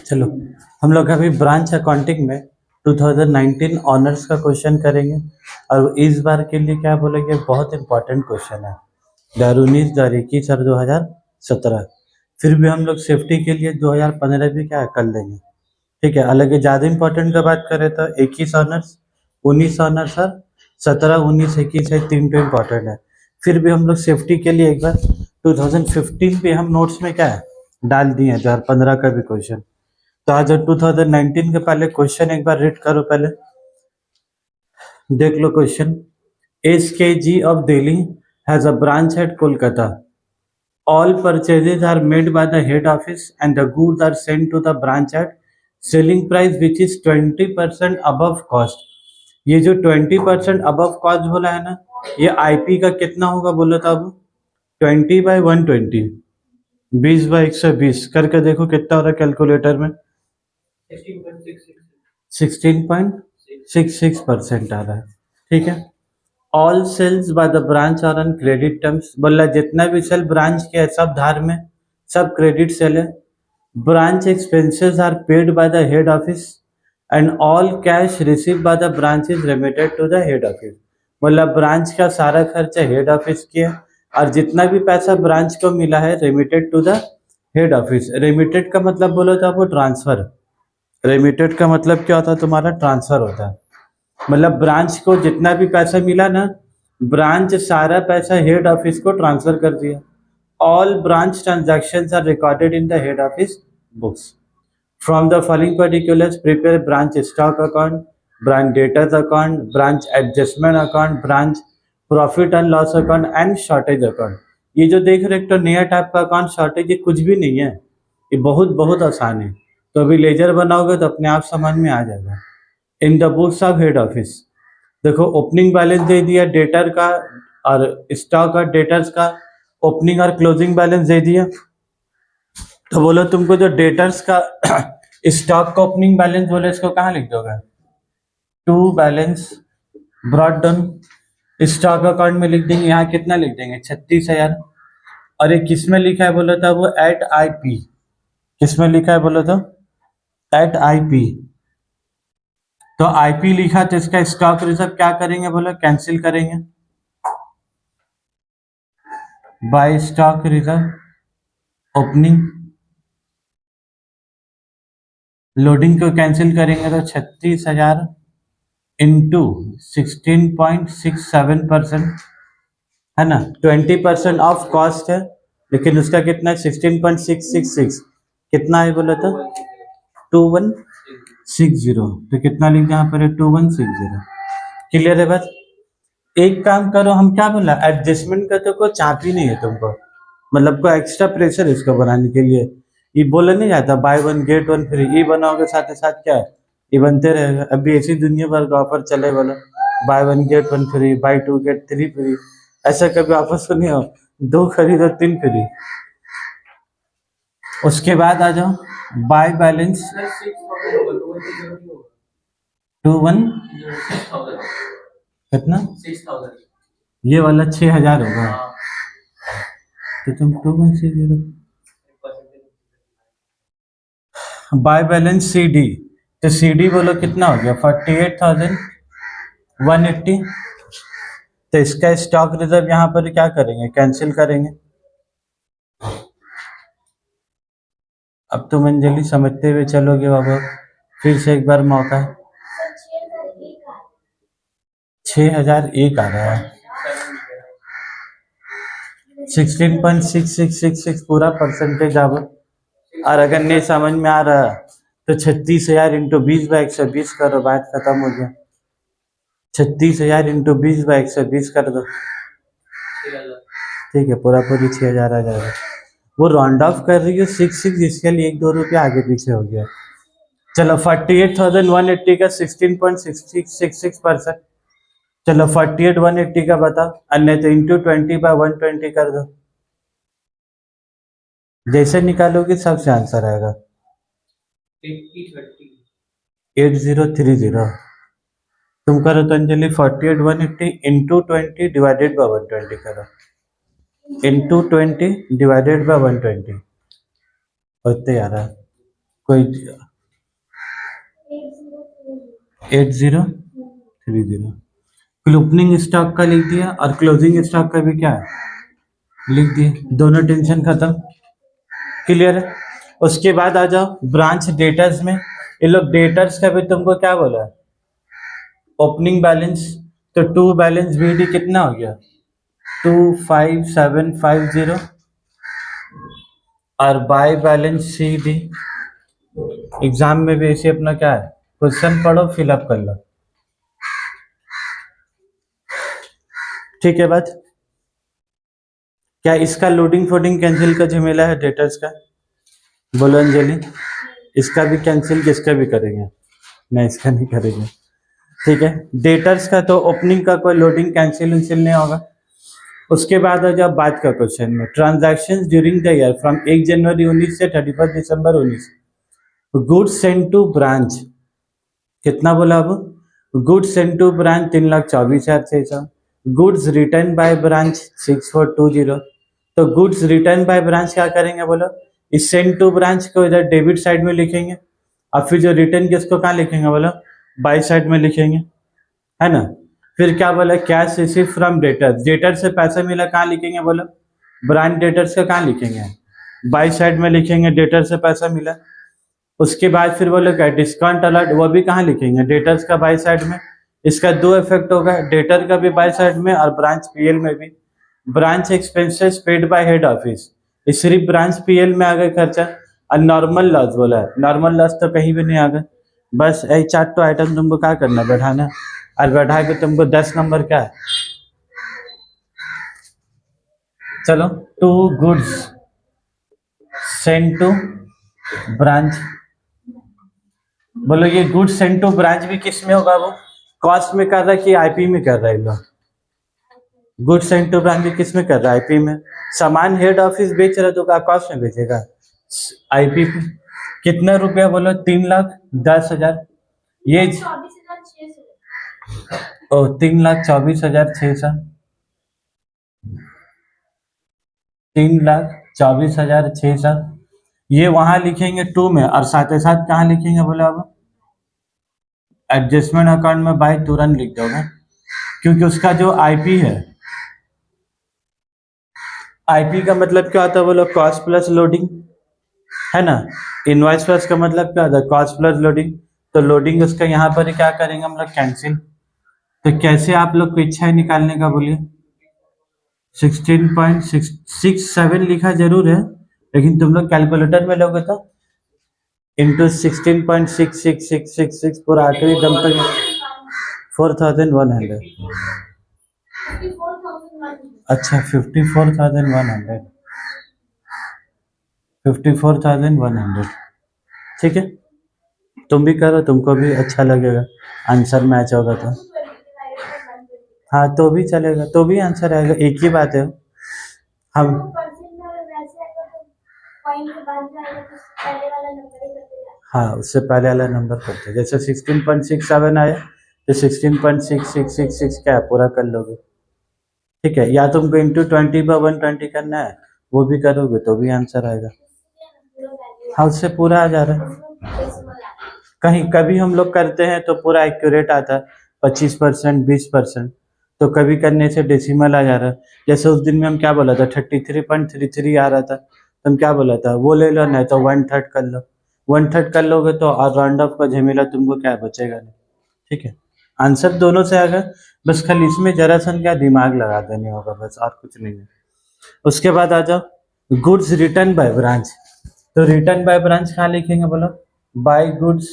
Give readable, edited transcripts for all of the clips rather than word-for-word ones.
चलो हम लोग अभी ब्रांच अकाउंटिंग में 2019 ऑनर्स का क्वेश्चन करेंगे और इस बार के लिए क्या बोलेंगे, बहुत इंपॉर्टेंट क्वेश्चन है 2019 और 2017। फिर भी हम लोग सेफ्टी के लिए 2015 भी क्या कर लेंगे, ठीक है। अलग ज़्यादा इंपॉर्टेंट का बात करें तो 21 ऑनर्स, 19 ऑनर्स और 17, 19, 21 है, तीन तो इम्पॉर्टेंट है। फिर भी हम लोग सेफ्टी के लिए एक बार 2015 पे हम नोट्स में क्या है डाल दिए हैं 2015 का भी क्वेश्चन। तो आज 2019 के पहले क्वेश्चन एक बार रीड करो, पहले देख लो question. SKG of Delhi has a branch at Kolkata. All purchases are made by the head office and the goods are sent to the branch at selling price which is 20% above cost. ये जो 20% above cost बोला है ना, ये IP का कितना होगा बोलो तो अब 20/120, 20/120 करके देखो कितना हो रहा है कैलकुलेटर में। 16.66% आ रहा है, ठीक है। All sales by the branch are on credit terms, बोला जितना भी सेल ब्रांच के है सब धार में, सब क्रेडिट सेल है। Branch expenses are paid by the head office and all cash receive by the branch is remitted to the head office. बोला ब्रांच का सारा खर्चा हेड ऑफिस किया और जितना भी पैसा ब्रांच को मिला है remitted to the head office. Remitted का मतलब बोलो तो आपको ट्रांसफर, रेमिटेड का मतलब क्या होता है तुम्हारा, ट्रांसफर होता है। मतलब ब्रांच को जितना भी पैसा मिला ना, ब्रांच सारा पैसा हेड ऑफिस को ट्रांसफर कर दिया। All branch transactions are recorded in the head office books. From the following particulars prepare branch stock account, branch debtors account, branch adjustment account, branch profit and loss account and shortage account. ये जो देख रहे हो तो नया type का account shortage, ये कुछ भी नहीं है, ये बहुत बहुत आसान है। तो अभी लेजर बनाओगे तो अपने आप समझ में आ जाएगा। In the books of head office देखो ओपनिंग बैलेंस दे दिया डेटर का और स्टॉक और डेटर्स का ओपनिंग और क्लोजिंग बैलेंस दे दिया। तो बोलो तुमको जो डेटर्स का स्टॉक का ओपनिंग बैलेंस बोले, इसको कहाँ लिख दोगे, to balance brought down stock account में लिख देंगे। यहाँ कितना लिख देंगे, 36,000। और ये किस में लिखा है बोलो तो वो एट IP, किस में लिखा है बोलो तो एट IP। तो IP लिखा तो इसका स्टॉक रिजर्व क्या करेंगे बोलो, कैंसिल करेंगे by stock reserve opening. Loading को कैंसिल करेंगे तो 36,000 इंटू 16.67% है ना। 20% ऑफ कॉस्ट है, लेकिन उसका कितना है 16.666, कितना है बोला तो 2160। तो कितना लिख यहाँ पर है 2160। क्लियर है बस। एक काम करो, हम क्या बोला एडजस्टमेंट का तो कोई चाप ही नहीं है तुमको, मतलब कोई एक्स्ट्रा प्रेशर इसको बनाने के लिए। ये बोला नहीं जाता bye one get one free, ये बनाओगे साथ ही साथ क्या है ये बनते रहेगा। अभी ऐसी दुनिया भर का ऑफर चले बोला, buy one get one free, buy two get three free, ऐसा कभी ऑफर सुनी हो, 2 खरीदो 3 फ्री। उसके बाद आ जाओ बाय बैलेंस 21 कितना, 6,000, ये वाला 6,000 होगा। तो तुम 2160 बाय बैलेंस CD, तो CD बोलो कितना हो गया 48,180। तो इसका स्टॉक रिजर्व यहाँ पर क्या करेंगे, कैंसिल करेंगे। अब तुम अंजलि समझते हुए चलोगे बाबा, फिर से एक बार मौका है। 6,001 आ रहा है, 16.6666 पूरा परसेंटेज। अब और अगर नहीं समझ में आ रहा तो 36,000 इंटू 20/120 करो, बात खत्म हो गया। 36,000 इंटू 20/120 कर दो, ठीक है, पूरा पूरी 6,000 आ जाएगा। वो राउंड ऑफ कर रही है 66, इसके लिए 1-2 रुपया आगे पीछे हो गया। चलो 48,180 का 16.66%। चलो 48,180 का बताओ, अन्य तो इंटू 20/120 कर दो। जैसे निकालोगे सबसे आंसर आएगा 8030। तुम करो तो अंजलि 48,180 इंटू 20 डिवाइडेड बाय 120 करो, इंटू 20 डिवाइडेड बाय 120 होते आ रहा है कोई 8030 ओपनिंग स्टॉक का लिख दिया और क्लोजिंग स्टॉक का भी क्या है लिख दिया, दोनों टेंशन खत्म। क्लियर है। उसके बाद आ जाओ ब्रांच डेटर्स में, ये लोग डेटर्स का भी तुमको क्या बोला है ओपनिंग बैलेंस, तो टू बैलेंस बीडी कितना हो गया 25750 और by balance C D. Exam में भी ऐसे अपना क्या है क्वेश्चन पढ़ो फिलअप कर लो, ठीक है बात। क्या इसका लोडिंग फोडिंग कैंसिल का झमेला है डेटर्स का, बोलो अंजलि। इसका भी कैंसिल किसका भी करेंगे, नहीं इसका नहीं करेंगे, ठीक है। डेटर्स का तो ओपनिंग का कोई लोडिंग कैंसिल नहीं होगा। उसके बाद जब बात का क्वेश्चन में transactions during the year from 1 जनवरी 19 से 31 दिसंबर 19, गुड्स सेंड टू ब्रांच कितना बोला अब, goods send to branch 3,24,600, goods return by branch 6420। तो गुड्स रिटर्न बाय ब्रांच क्या करेंगे बोलो, इस सेंड टू ब्रांच को इधर डेबिट साइड में लिखेंगे और फिर जो रिटर्न के उसको कहाँ लिखेंगे बोलो बाय साइड में लिखेंगे, है ना। फिर क्या बोला cash receive from debtors, debtor से पैसा मिला कहाँ लिखेंगे बोलो ब्रांच डेटर्स का कहाँ लिखेंगे बाय साइड में लिखेंगे, डेटर से पैसा मिला। उसके बाद फिर बोलो क्या डिस्काउंट अलर्ट, वो भी कहाँ लिखेंगे डेटर्स का बाय साइड में। इसका दो इफेक्ट होगा, डेटर का भी बाय साइड में और ब्रांच पीएल में भी। Branch expenses paid by head office, इस सिर्फ ब्रांच पीएल में आ गए खर्चा। और नॉर्मल लॉस बोला है, नॉर्मल लॉस तो कहीं भी नहीं आ गए, बस यही चार तो आइटम तुमको क्या करना बैठाना और बैठा के तुमको 10 नंबर क्या है। चलो to goods send to branch, बोलो ये गुड सेंड टू ब्रांच भी किस में होगा, वो कॉस्ट में कर रहा है कि आईपी में कर रहा है लोग, गुड सेंड टू ब्रांच भी किस में कर रहा है आईपी में। सामान हेड ऑफिस बेच रहा है तो क्या कॉस्ट में बेचेगा आईपी पे। कितना रुपया बोलो 3,10,000, ये 3,24,600, 3,24,600 ये वहां लिखेंगे टू में और साथ ही साथ कहाँ लिखेंगे बोले अब एडजस्टमेंट अकाउंट में बाय तुरंत लिख दोगे, क्योंकि उसका जो आईपी है, आईपी का मतलब क्या होता है बोलो कॉस्ट प्लस लोडिंग, है ना। इनवॉइस प्लस का मतलब क्या होता है कॉस्ट प्लस लोडिंग, तो लोडिंग उसका यहाँ पर क्या करेंगे हम लोग कैंसिल। तो कैसे आप लोग को इच्छा है निकालने का बोलिए, 16.667 लिखा जरूर है, लेकिन तुम लोग कैलकुलेटर में लोगे तो इंटू 16.66666 पूरा आखिरी दम तक 4,100। अच्छा 54,100, 54,100, ठीक है। तुम भी करो, तुमको भी अच्छा लगेगा, आंसर मैच होगा तो। हाँ तो भी चलेगा, तो भी आंसर आएगा, एक ही बात है। हम हाँ उससे पहले वाला नंबर करते हैं, जैसे 16.67 आया तो 16.6666 क्या है पूरा कर लोगे, ठीक है। या तुमको इंटू 20/120 करना है वो भी करोगे तो भी आंसर आएगा। हाँ उससे पूरा आ जा रहा है, कहीं कभी हम लोग करते हैं तो पूरा एक्यूरेट आता है 25% 20%, तो कभी करने से डेसिमल आ जा रहा है। जैसे उस दिन में हम क्या बोला था 33.33 आ रहा था, तो हम क्या बोला था वो ले लो, नहीं तो 1/3 कर लो, 1/3 कर लोगे तो और राउंड ऑफ का झमेला तुमको क्या बचेगा नहीं, ठीक है। आंसर दोनों से आएगा, बस खाली इसमें जरा सा क्या दिमाग लगा देने होगा बस, और कुछ नहीं है। उसके बाद आ जाओ गुड्स रिटर्न बाय ब्रांच, तो रिटर्न बाय ब्रांच कहाँ लिखेंगे बोलो by goods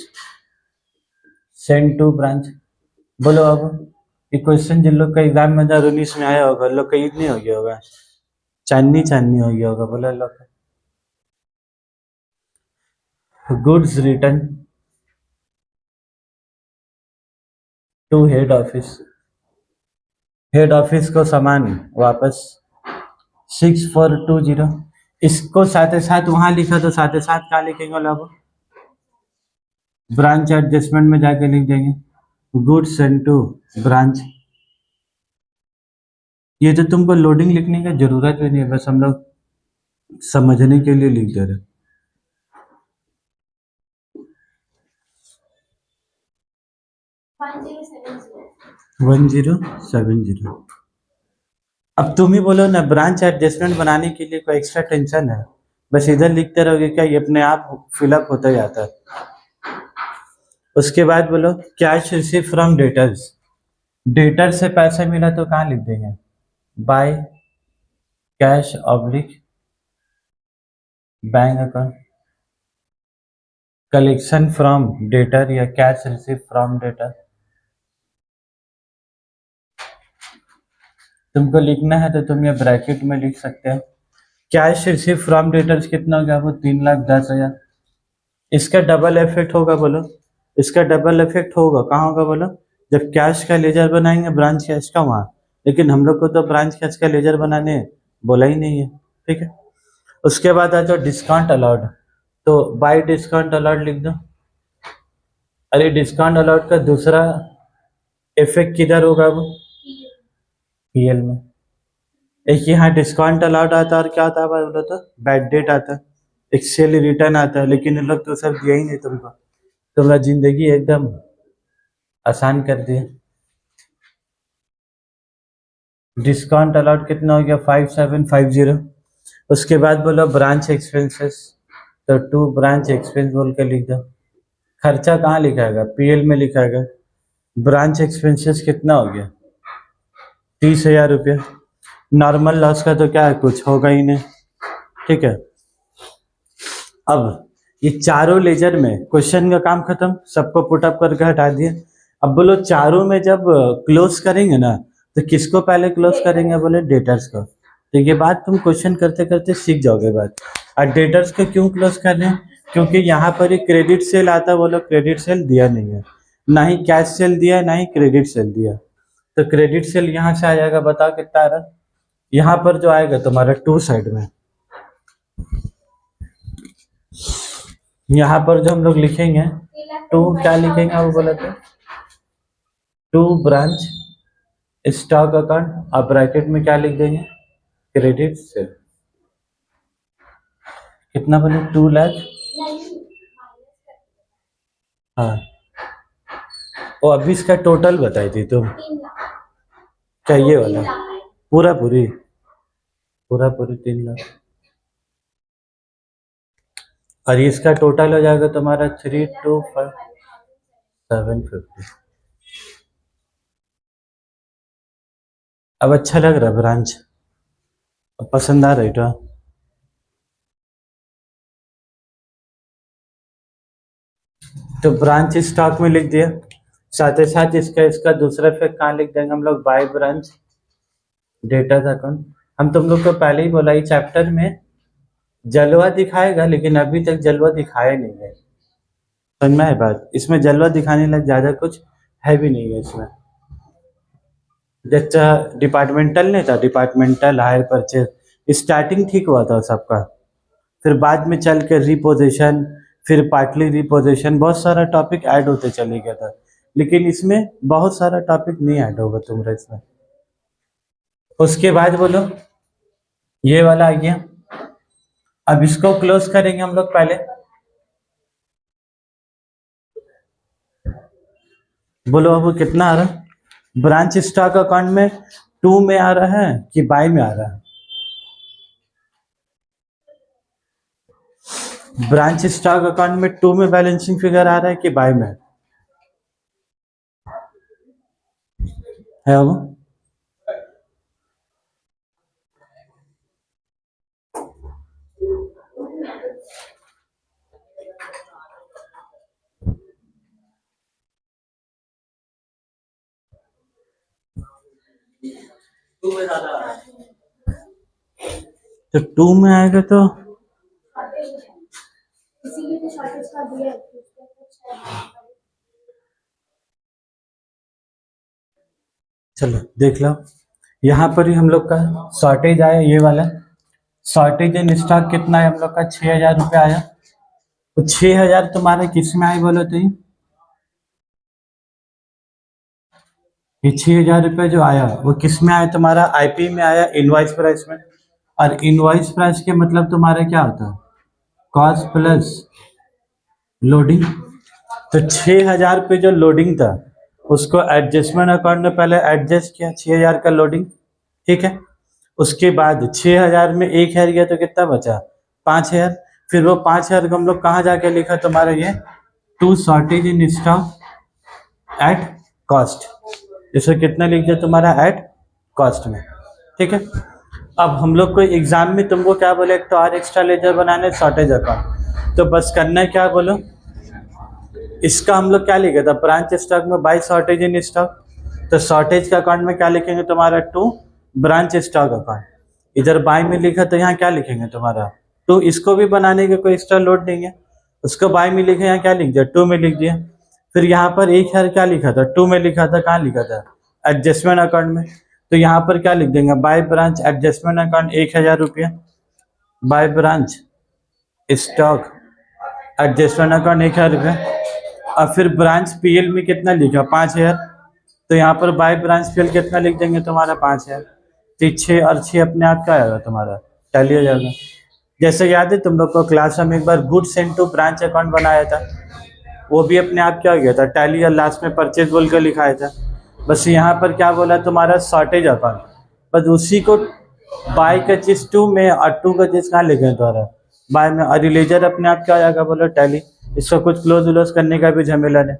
send to branch. बोलो अब ये क्वेश्चन जिन लोग का एग्जाम में 2019 में आया होगा लोग का ईद नहीं हो गया होगा, चांदनी चांदनी हो गया होगा, बोलो लोग goods return to head office, head office को सामान वापस 6420, इसको साथ ही साथ वहां लिखा तो साथ ही साथ कहाँ लिखेंगे लोग ब्रांच एडजस्टमेंट में जाके लिख देंगे गुड्स सेंड टू ब्रांच। ये तो तुमको लोडिंग लिखने की जरूरत भी नहीं है, बस हम लोग समझने के लिए लिख दे रहे। 1070। अब तुम ही बोलो ना, ब्रांच एडजस्टमेंट बनाने के लिए कोई एक्स्ट्रा टेंशन है? बस इधर लिखते रहोगे क्या, ये अपने आप फिलअप होता जाता है। उसके बाद बोलो cash receive from debtors. Debtor से पैसा मिला तो कहाँ लिख देंगे, by cash oblique bank account. Collection from debtor या कैश रिसीव फ्रॉम डेटर, तुमको लिखना है तो तुम ये ब्रैकेट में लिख सकते हो। कैश रिसीव फ्रॉम डेटर्स कितना हो गया, वो 3,10,000। इसका डबल इफेक्ट होगा बोलो, इसका डबल इफेक्ट होगा, कहाँ होगा बोलो, जब कैश का लेजर बनाएंगे ब्रांच कैश का वहाँ, लेकिन हम लोग को तो ब्रांच कैश का लेजर बनाने बोला ही नहीं है, ठीक है। उसके बाद आ जाओ डिस्काउंट अलाउड, तो बाय डिस्काउंट अलाउड लिख दो। अरे डिस्काउंट अलाउड का दूसरा इफेक्ट किधर होगा, वो पीएल में। एक यहाँ डिस्काउंट अलाउड आता है और क्या आता है भाई बोलो तो, बैड डेट आता है, एक्सेल रिटर्न आता है, लेकिन इन लोग तो सब दिया ही नहीं तुमको, तुम्हारा जिंदगी एकदम आसान कर दिया। डिस्काउंट अलाउड कितना हो गया, 5750। उसके बाद बोलो ब्रांच एक्सपेंसेस, तो 2 ब्रांच एक्सपेंस बोल के लिख दो। खर्चा कहाँ लिखाएगा, पीएल में लिखाएगा। ब्रांच एक्सपेंसेस कितना हो गया, 30,000 रुपया। नॉर्मल लॉस का तो क्या है, कुछ होगा ही नहीं, ठीक है। अब ये चारों लेजर में क्वेश्चन का काम खत्म, सबको पुटअप करके हटा दिए। अब बोलो चारों में जब क्लोज करेंगे ना, तो किसको पहले क्लोज करेंगे, बोले डेटर्स को। तो ये बात तुम क्वेश्चन करते करते सीख जाओगे बात। और डेटर्स को क्यों क्लोज कर रहे हैं, क्योंकि यहाँ पर ही क्रेडिट सेल आता है, बोलो क्रेडिट सेल दिया नहीं है, ना ही कैश सेल दिया है, ना ही क्रेडिट सेल दिया। तो क्रेडिट सेल यहाँ से आ जाएगा, बताओ कितना आ रहा, यहाँ पर जो आएगा तुम्हारा 2 साइड में, यहाँ पर जो हम लोग लिखेंगे 2, क्या लिखेंगे वो बोला था, 2 ब्रांच स्टॉक अकाउंट, और ब्रैकेट में क्या लिख देंगे, क्रेडिट सेल। कितना बोले, 2 लाख। हाँ, वो अभी इसका टोटल बताई थी तुम, क्या ये वाला पूरा पूरी 3 लाख, और इसका टोटल हो जाएगा तुम्हारा 325,750। अब अच्छा लग रहा है ब्रांच, अब पसंद आ रही तो। तो ब्रांच स्टॉक में लिख दिया, साथ ही साथ इसका इसका दूसरा इफेक्ट कहाँ लिख देंगे हम लोग, बाय ब्रांच डेटा अकाउंट। हम तुम लोग को पहले ही बोला, इस चैप्टर में जलवा दिखाएगा, लेकिन अभी तक जलवा दिखाया नहीं है, समझ में है बात, इसमें जलवा दिखाने लग ज्यादा कुछ है भी नहीं है इसमें। जैसा डिपार्टमेंटल नहीं था, डिपार्टमेंटल हायर परचेज स्टार्टिंग ठीक हुआ था सबका, फिर बाद में चल के रिपोजिशन, फिर पार्टली रिपोजिशन, बहुत सारा टॉपिक ऐड होते चले गया था, लेकिन इसमें बहुत सारा टॉपिक नहीं ऐड होगा तुम्हारा इसमें। उसके बाद बोलो ये वाला आ गया, अब इसको क्लोज करेंगे हम लोग पहले, बोलो अब कितना आ रहा है, ब्रांच स्टॉक अकाउंट में 2 में आ रहा है कि बाय में आ रहा है, ब्रांच स्टॉक अकाउंट में 2 में बैलेंसिंग फिगर आ रहा है कि बाय में है वो। तो 2 में आएगा तो चलो देख लो, यहाँ पर ही हम लोग का शॉर्टेज आया, ये वाला शॉर्टेज इन स्टॉक कितना है हम लोग का, 6,000 रुपये आया। तो 6,000 तुम्हारे किस में आए बोलो तो, ये 6,000 रुपये जो आया वो किस में आया तुम्हारा, आईपी में आया, इनवॉइस प्राइस में। और इनवॉइस प्राइस के मतलब तुम्हारा क्या होता है, कॉस्ट प्लस लोडिंग। तो 6,000 पे जो लोडिंग था उसको एडजस्टमेंट अकाउंट में पहले एडजस्ट किया 6,000 का लोडिंग, ठीक है। उसके बाद 6,000 में 1,000 गया तो कितना बचा 5,000। फिर वो 5,000 को हम लोग कहाँ जाके लिखा तुम्हारा ये to shortage in stock at cost, इसको कितना लिख दिया तुम्हारा एट कॉस्ट में, ठीक है। अब हम लोग को एग्जाम में तुमको क्या बोले, एक तो और एक्स्ट्रा लेजर बनाने शॉर्टेज अकाउंट, तो बस करना है क्या बोलो, इसका हम लोग क्या लिखे था ब्रांच स्टॉक में बाय शॉर्टेज इन स्टॉक, तो शॉर्टेज का अकाउंट में क्या लिखेंगे तुम्हारा टू ब्रांच स्टॉक अकाउंट, इधर बाय में लिखा तो यहाँ क्या लिखेंगे तुम्हारा टू, इसको भी बनाने का कोई एक्स्ट्रा लोड नहीं है, उसको बाय में लिखे यहाँ क्या लिख दिया टू में लिख दिया। फिर यहाँ पर 1,000 क्या लिखा था टू में लिखा था, कहाँ लिखा था एडजस्टमेंट अकाउंट में, तो यहाँ पर क्या लिख देंगे बाय ब्रांच एडजस्टमेंट अकाउंट 1,000 रुपया, by branch stock adjustment account 1,000 रुपया। और फिर ब्रांच पीएल में कितना लिखा 5,000, तो यहाँ पर बाय ब्रांच पीएल कितना लिख देंगे तुम्हारा 5,000, तो 6 और 6 अपने आप क्या आएगा तुम्हारा टैली हो जाएगा। जैसे याद है तुम लोग को क्लास में एक बार गुड्स इनटू ब्रांच अकाउंट बनाया था, वो भी अपने आप क्या हो गया था टैली, और लास्ट में परचेज बोल कर लिखाया था। बस यहाँ पर क्या बोला तुम्हारा शॉर्टेज अकाउंट, बस उसी को बाय का चीज टू में और टू का चीज कहाँ लिखे तुम्हारा बाय में, और लेजर अपने आप क्या हो जाएगा बोलो टैली, इसको कुछ क्लोज व्लोज करने का भी झमेला नहीं।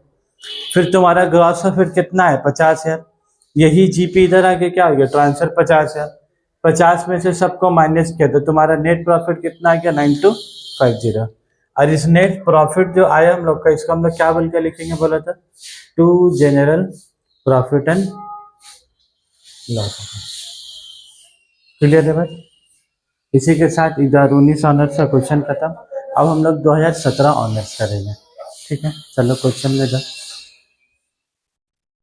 फिर तुम्हारा ग्रॉस प्रॉफिट कितना है 50,000, यही जीपी इधर आके क्या हो गया ट्रांसफर 50,000, 50 में से सबको माइनस किया तो तुम्हारा नेट प्रॉफिट कितना आ गया 9250। और इस नेट प्रॉफिट जो आया हम लोग का, इसको हम लोग क्या बोल के लिखेंगे बोला था to general profit and loss. Clear है भाई। इसी के साथ इधर 19 ऑनर्स का क्वेश्चन खत्म। अब हम लोग 2017 ऑनर्स करेंगे, ठीक है। चलो क्वेश्चन ले जाओ।